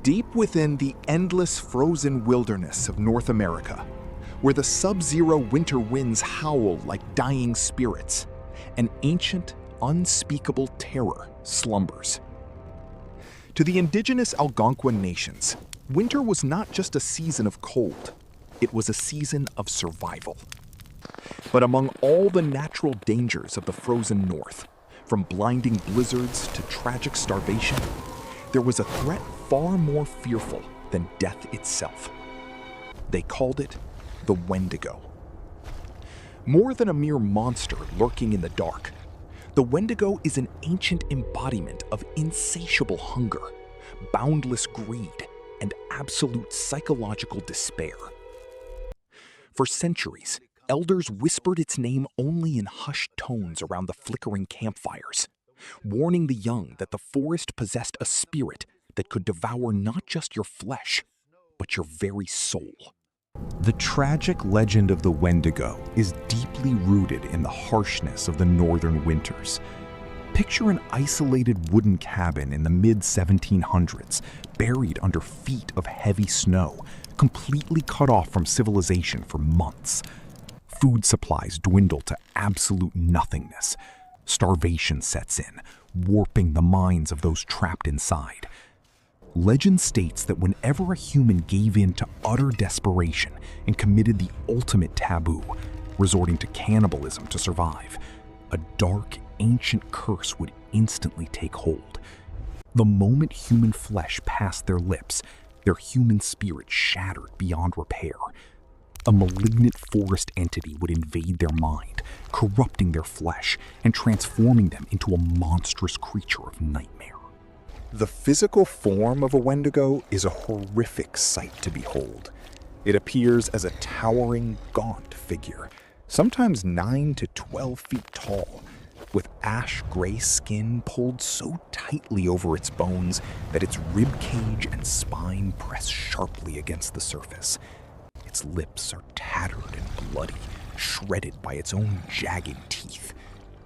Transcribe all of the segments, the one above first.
Deep within the endless frozen wilderness of North America, where the sub-zero winter winds howl like dying spirits, an ancient, unspeakable terror slumbers. To the indigenous Algonquin nations, winter was not just a season of cold, it was a season of survival. But among all the natural dangers of the frozen north, from blinding blizzards to tragic starvation, there was a threat far more fearful than death itself. They called it the Wendigo. More than a mere monster lurking in the dark, the Wendigo is an ancient embodiment of insatiable hunger, boundless greed, and absolute psychological despair. For centuries, elders whispered its name only in hushed tones around the flickering campfires, warning the young that the forest possessed a spirit that could devour not just your flesh, but your very soul. The tragic legend of the Wendigo is deeply rooted in the harshness of the northern winters. Picture an isolated wooden cabin in the mid-1700s, buried under feet of heavy snow, completely cut off from civilization for months. Food supplies dwindle to absolute nothingness. Starvation sets in, warping the minds of those trapped inside. Legend states that whenever a human gave in to utter desperation and committed the ultimate taboo, resorting to cannibalism to survive, a dark, ancient curse would instantly take hold. The moment human flesh passed their lips, their human spirit shattered beyond repair. A malignant forest entity would invade their mind, corrupting their flesh and transforming them into a monstrous creature of nightmare. The physical form of a Wendigo is a horrific sight to behold. It appears as a towering, gaunt figure, sometimes 9 to 12 feet tall, with ash-gray skin pulled so tightly over its bones that its rib cage and spine press sharply against the surface. Its lips are tattered and bloody, shredded by its own jagged teeth.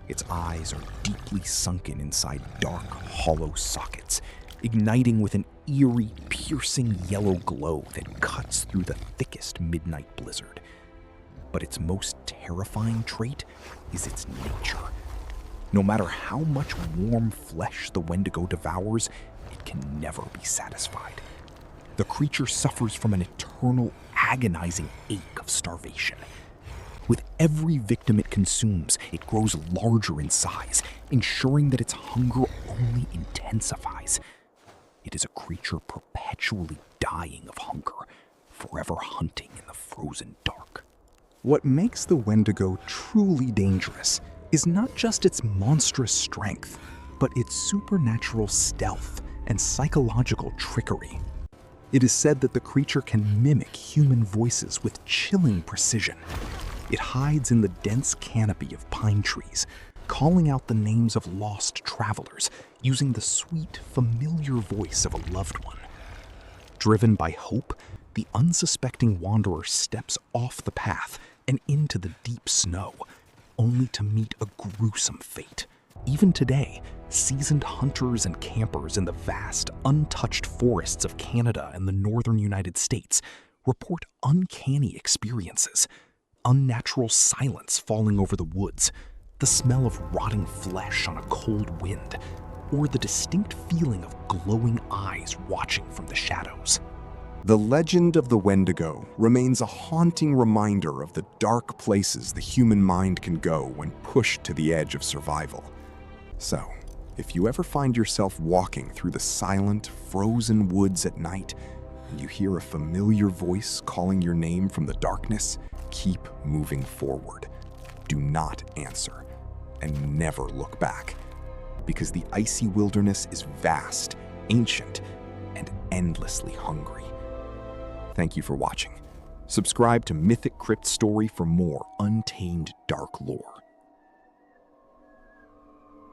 Its eyes are deeply sunken inside dark, hollow sockets, igniting with an eerie, piercing yellow glow that cuts through the thickest midnight blizzard. But its most terrifying trait is its nature. No matter how much warm flesh the Wendigo devours, it can never be satisfied. The creature suffers from an eternal, agonizing ache of starvation. With every victim it consumes, it grows larger in size, ensuring that its hunger only intensifies. It is a creature perpetually dying of hunger, forever hunting in the frozen dark. What makes the Wendigo truly dangerous is not just its monstrous strength, but its supernatural stealth and psychological trickery. It is said that the creature can mimic human voices with chilling precision. It hides in the dense canopy of pine trees, calling out the names of lost travelers, using the sweet, familiar voice of a loved one. Driven by hope, the unsuspecting wanderer steps off the path and into the deep snow, only to meet a gruesome fate. Even today, seasoned hunters and campers in the vast, untouched forests of Canada and the northern United States report uncanny experiences. Unnatural silence falling over the woods, the smell of rotting flesh on a cold wind, or the distinct feeling of glowing eyes watching from the shadows. The legend of the Wendigo remains a haunting reminder of the dark places the human mind can go when pushed to the edge of survival. So, if you ever find yourself walking through the silent, frozen woods at night, and you hear a familiar voice calling your name from the darkness, keep moving forward. Do not answer, and never look back, because the icy wilderness is vast, ancient, and endlessly hungry. Thank you for watching. Subscribe to Mythic Crypt Story for more untamed dark lore.